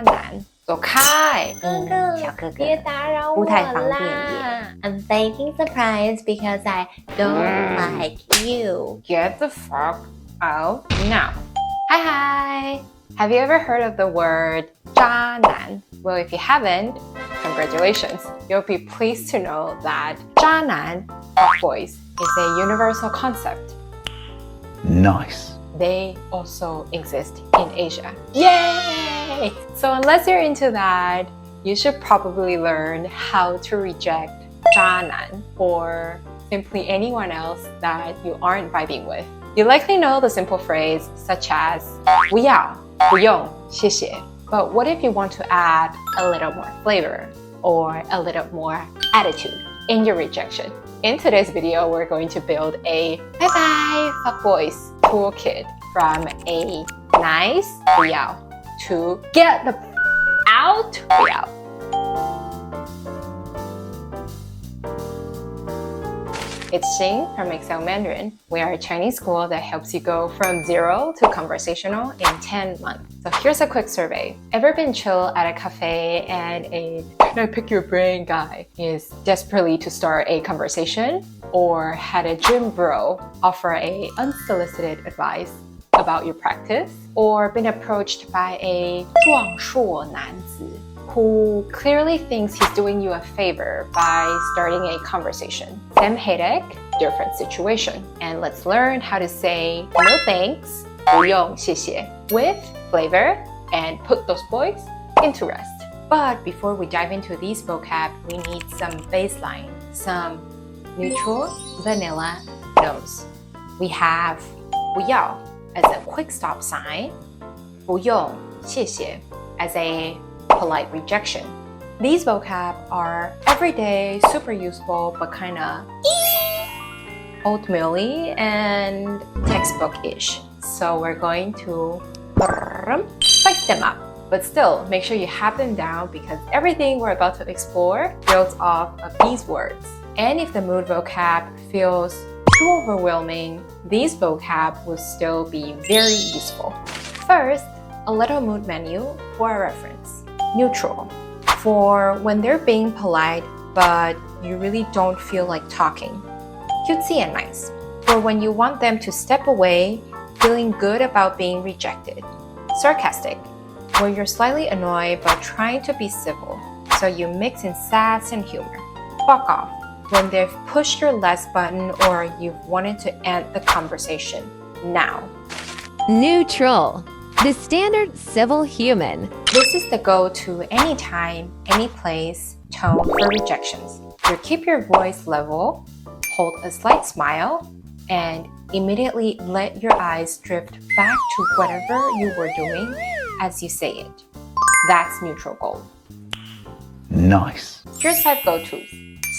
男，走开，小哥哥，别打扰我啦，不太方便耶。I'm faking surprise because I don't like you. Get the fuck out now. Hi. Have you ever heard of the word 渣男? Well, if you haven't, congratulations. You'll be pleased to know that 渣男, fuckboys, is a universal concept. Nice. They also exist in Asia. Yay! So unless you're into that, you should probably learn how to reject 渣男 or simply anyone else that you aren't vibing with. You likely know the simple phrase such as 不要,不用,谢谢. But what if you want to add a little more flavor or a little more attitude in your rejection? In today's video, we're going to build a bye-bye fuckboys toolkit from a nice 不要 to get the out 不要. It's Xing from ExcelMandarin. We are a Chinese school that helps you go from 0 to conversational in 10 months. So here's a quick survey. Ever been chill at a cafe and a "can I pick your brain" guy is desperately to start a conversation? Or had a gym bro offer a unsolicited advice about your practice? Or been approached by a 壮硕男子 who clearly thinks he's doing you a favor by starting a conversation? Same headache, different situation. And let's learn how to say no thanks, 不用谢谢, with flavor and put those boys into rest. But before we dive into these vocab, we need some baseline, some neutral, vanilla no's. We have 不要 as a quick stop sign, 不用谢谢 as a polite rejection. These vocab are everyday, super useful, but kinda oatmeal-y and textbook-ish. So we're going to spice them up. But still, make sure you have them down because everything we're about to explore builds off of these words. And if the mood vocab feels too overwhelming, these vocab will still be very useful. First, a little mood menu for a reference. Neutral, for when they're being polite, but you really don't feel like talking. Cutesy and nice, for when you want them to step away, feeling good about being rejected. Sarcastic, where you're slightly annoyed but trying to be civil, so you mix in sass and humor. Fuck off, when they've pushed your last button or you've wanted to end the conversation now. Neutral, the standard civil human. This is the go-to anytime, any place tone for rejections. You keep your voice level, hold a slight smile, and immediately let your eyes drift back to whatever you were doing as you say it. That's neutral gold. Nice. Here's 5 go-tos.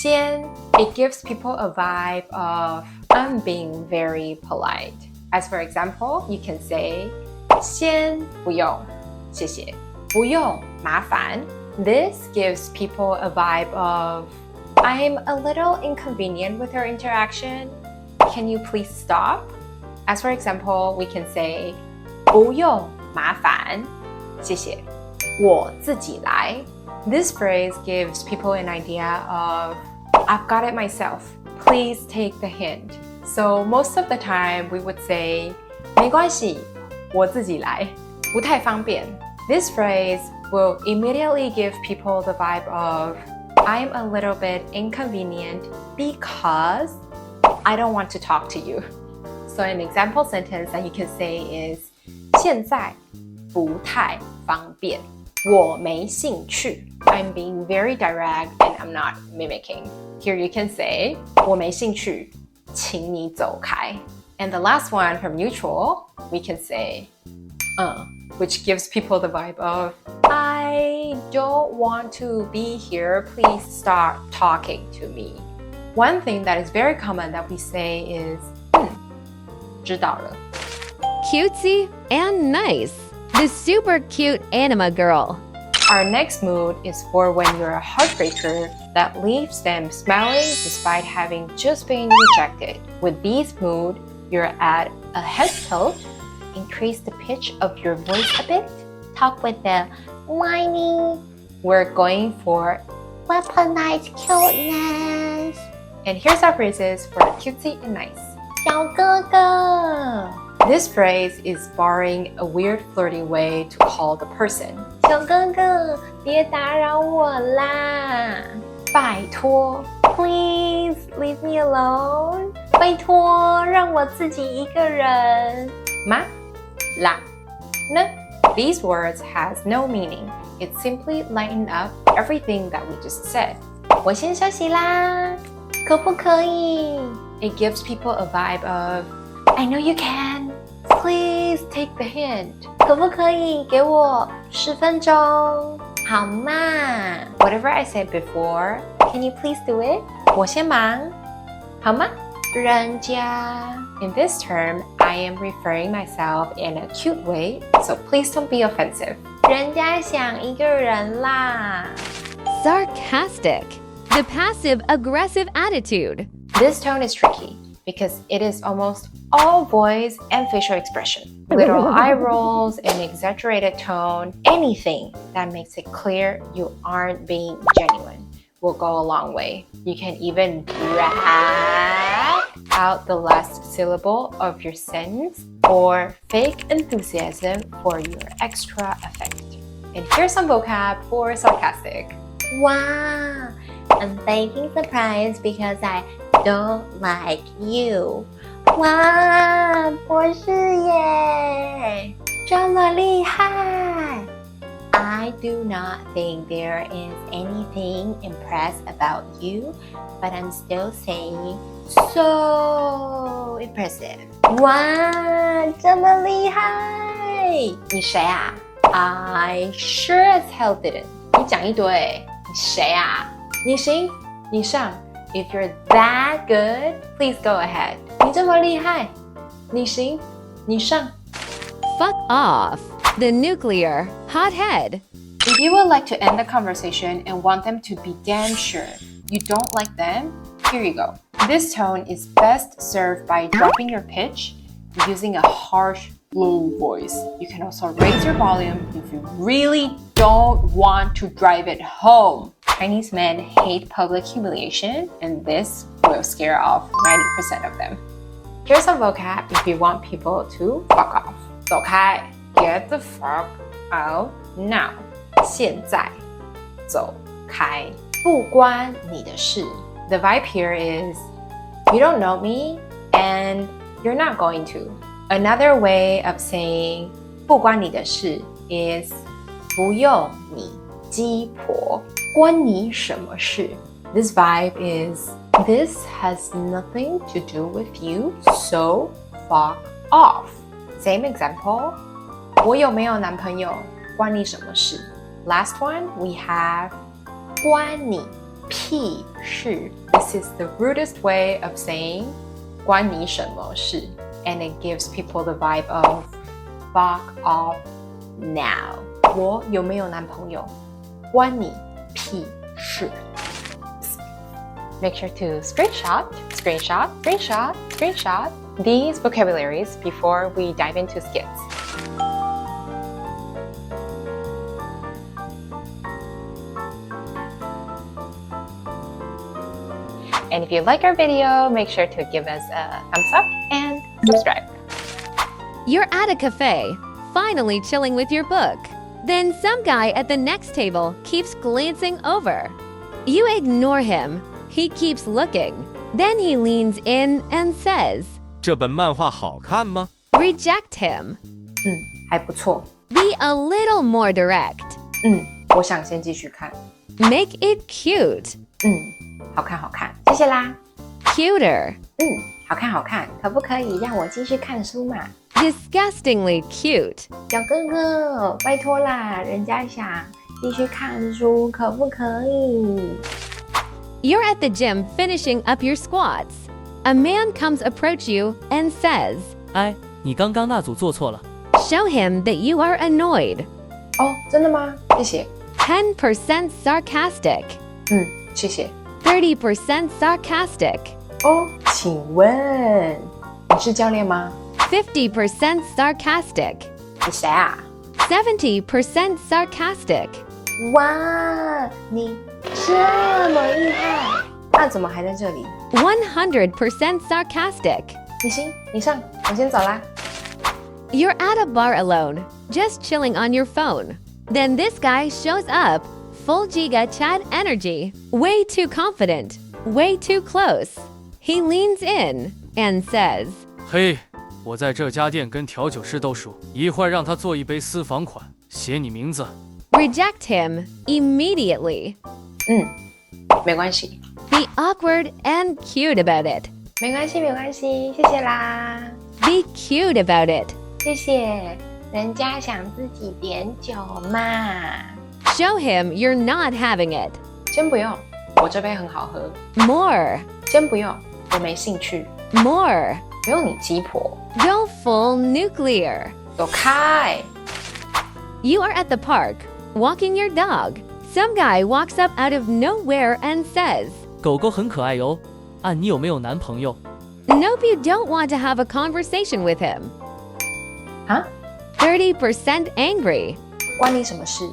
先, it gives people a vibe of I'm being very polite. As for example, you can say 先不用谢谢不用麻烦 This gives people a vibe of I'm a little inconvenient with your interaction. Can you please stop? As for example, we can say 不用麻烦谢谢我自己来 This phrase gives people an idea of I've got it myself. Please take the hint. So most of the time we would say 没关系我自己来不太方便 This phrase will immediately give people the vibe of I'm a little bit inconvenient because I don't want to talk to you. So an example sentence that you can say is 现在不太方便我没兴趣 I'm being very direct and I'm not mimicking. Here you can say 我没兴趣请你走开 And the last one from neutral, we can say which gives people the vibe of I don't want to be here. Please start talking to me. One thing that is very common that we say is 知道了 Cutesy and nice, the super cute anima girl. Our next mood is for when you're a heartbreaker that leaves them smiling despite having just been rejected. With these mood, you're at a head tilt, increase the pitch of your voice a bit, Talk with a whiny, we're going for weaponized cuteness. And here's our phrases for cutesy and nice. 小哥哥， This phrase is borrowing a weird flirty way to call the person. 小哥哥，别打扰我啦。拜托 Please leave me alone. 拜托，让我自己一个人。吗啦呢 These words has no meaning. It simply lighten up everything that we just said. 我先休息啦，可不可以？ It gives people a vibe of, I know you can. Please take the hint. 可不可以给我10分钟？好嘛 Whatever I said before, Can you please do it? 我先忙好吗人家 In this term, I am referring myself in a cute way, so please don't be offensive. 人家想一个人啦。 Sarcastic, the passive-aggressive attitude. This tone is tricky because it is almost all voice and facial expression. Little eye rolls, an exaggerated tone, anything that makes it clear you aren't being genuine will go a long way. You can even drag out the last syllable of your sentence or fake enthusiasm for your extra effect. And here's some vocab for sarcastic. Wow, I'm faking surprise because I don't like you. 哇，博士耶，这么厉害！ I do not think there is anything impressed about you, but I'm still saying so impressive. 哇，这么厉害！你谁啊 I sure as hell didn't. 你讲一堆你谁啊你行你上 If you're that good, please go ahead. 你这么厉害你行你上 Fuck off, the nuclear hothead. If you would like to end the conversation and want them to be damn sure you don't like them, here you go. This tone is best served by dropping your pitch using a harsh, low voice. You can also raise your volume if you really don't want to drive it home. Chinese men hate public humiliation, and this will scare off 90% of them. Here's some vocab if you want people to fuck off. 走开 Get the fuck out now. 现在走开不关你的事 The vibe here is you don't know me and you're not going to. Another way of saying 不关你的事 is 不用你鸡婆关你什么事 This vibe is this has nothing to do with you, so fuck off. Same example. 我有没有男朋友关你什么事 Last one, we have 关你屁事 This is the rudest way of saying 关你什么事 and it gives people the vibe of fuck off now. 我有没有男朋友关你屁事 Make sure to screenshot these vocabularies before we dive into skits. And if you like our video, make sure to give us a thumbs up and subscribe. You're at a cafe, finally chilling with your book. Then some guy at the next table keeps glancing over. You ignore him. He keeps looking. Then he leans in and says, 这本漫画好看吗？ reject him. 还不错 Be a little more direct. 我想先继续看 Make it cute. 好看好看谢谢啦 Cuter. 好看好看可不可以让我继续看书嘛 Disgustingly cute. 小哥哥，拜托啦，人家想继续看书，可不可以？ You're at the gym finishing up your squats. A man comes approach you and says, 哎，你刚刚那组做错了。 show him that you are annoyed. 哦真的吗谢谢 10% sarcastic. 谢谢 30% sarcastic. 哦请问你是教练吗 50% sarcastic. 你谁啊70% sarcastic. 哇，你这么厉害！那怎么还在这里？ 100% sarcastic. 你行，你上，我先走啦。 You're at a bar alone, just chilling on your phone. Then this guy shows up, full giga chat energy, way too confident, way too close. He leans in and says, 嘿，我在这家店跟调酒师都熟，一会儿让他做一杯私房款，写你名字。 reject him immediately. 没关系， Be awkward and cute about it. 没关系，没关系，谢谢啦， Be cute about it. 谢谢。人家想自己点酒嘛。 Show him you're not having it. 先不用，我这杯很好喝。 More, 先不用，我没兴趣。 more. 不用你鸡婆， Go full nuclear. 走开。 You are at the park, walking your dog. Some guy walks up out of nowhere and says, 狗狗很可爱哟，你有没有男朋友？ Nope, you don't want to have a conversation with him. 啊？ 30% angry. 关你什么事？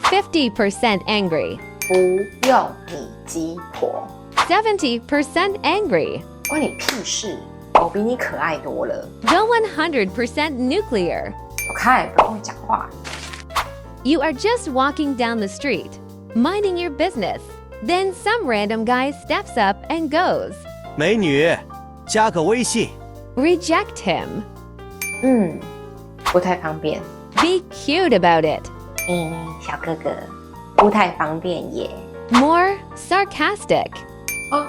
50% angry. 不用你鸡婆， 70% angry. 关你屁事！我比你可爱多了。 Go 100% nuclear. 走开，不要跟我讲话。 You are just walking down the street, minding your business. Then some random guy steps up and goes, 美女，加个微信。 reject him. 不太方便。 Be cute about it. 小哥哥，不太方便耶。 More sarcastic. 哦，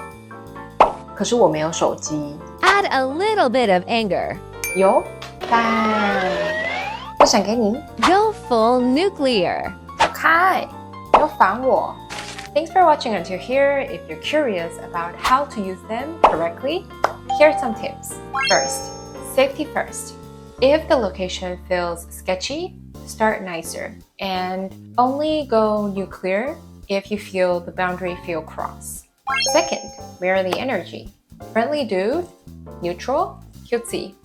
可是我没有手机。 Add a little bit of anger. 有，但不想给你。 Go full nuclear. 走开，不要烦我。Thanks for watching until here. If you're curious about how to use them correctly, here are some tips. First, safety first. If the location feels sketchy, start nicer and only go nuclear if you feel the boundary feel cross. Second, mirror the energy. Friendly dude, neutral, cutesy.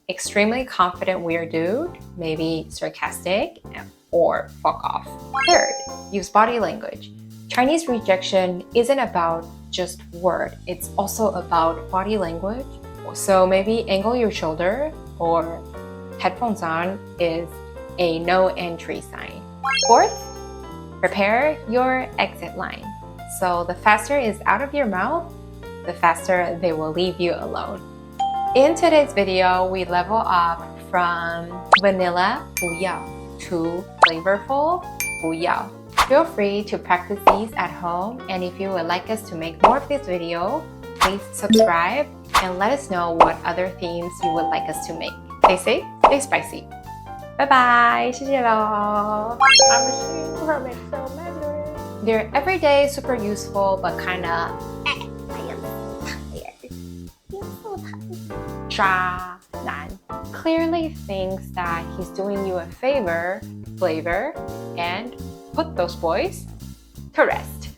Extremely confident weird dude, maybe sarcastic or fuck off. Third, use body language. Chinese rejection isn't about just word, it's also about body language. So maybe angle your shoulder or headphones on is a no entry sign. Fourth, prepare your exit line. So the faster it's out of your mouth, the faster they will leave you alone. In today's video, we level up from vanilla 不要 to flavorful 不要. Feel free to practice these at home, and if you would like us to make more of this video, please subscribe and let us know what other themes you would like us to make. Stay safe, stay spicy. Bye bye, 谢谢咯. I'm from ExcelMandarin. They're everyday, super useful, but kinda clearly thinks that he's doing you a favor, flavor, and put those boys to rest.